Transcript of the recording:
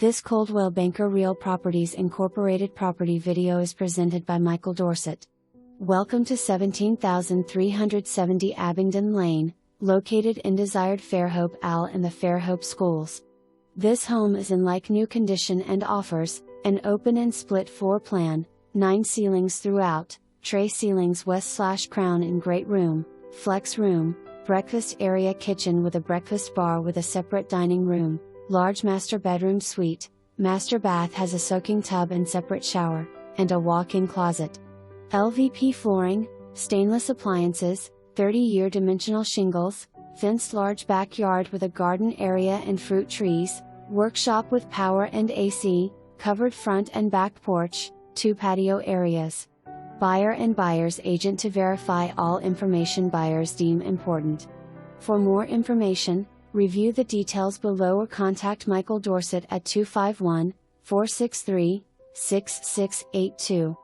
This Coldwell Banker Reehl Properties Incorporated property video is presented by Michael Dorset. Welcome to 17,370 Abingdon Lane, located in desired Fairhope AL and the Fairhope schools. This home is in like-new condition and offers an open and split floor plan, 9 ceilings throughout, tray ceilings west/crown in great room, flex room, breakfast area kitchen with a breakfast bar with a separate dining room, large master bedroom suite, master bath has a soaking tub and separate shower, and a walk-in closet. LVP flooring, stainless appliances, 30-year dimensional shingles, fenced large backyard with a garden area and fruit trees, workshop with power and AC, covered front and back porch, 2 patio areas. Buyer and buyer's agent to verify all information buyers deem important. For more information, review the details below or contact Michael Dorset at 251-463-6682.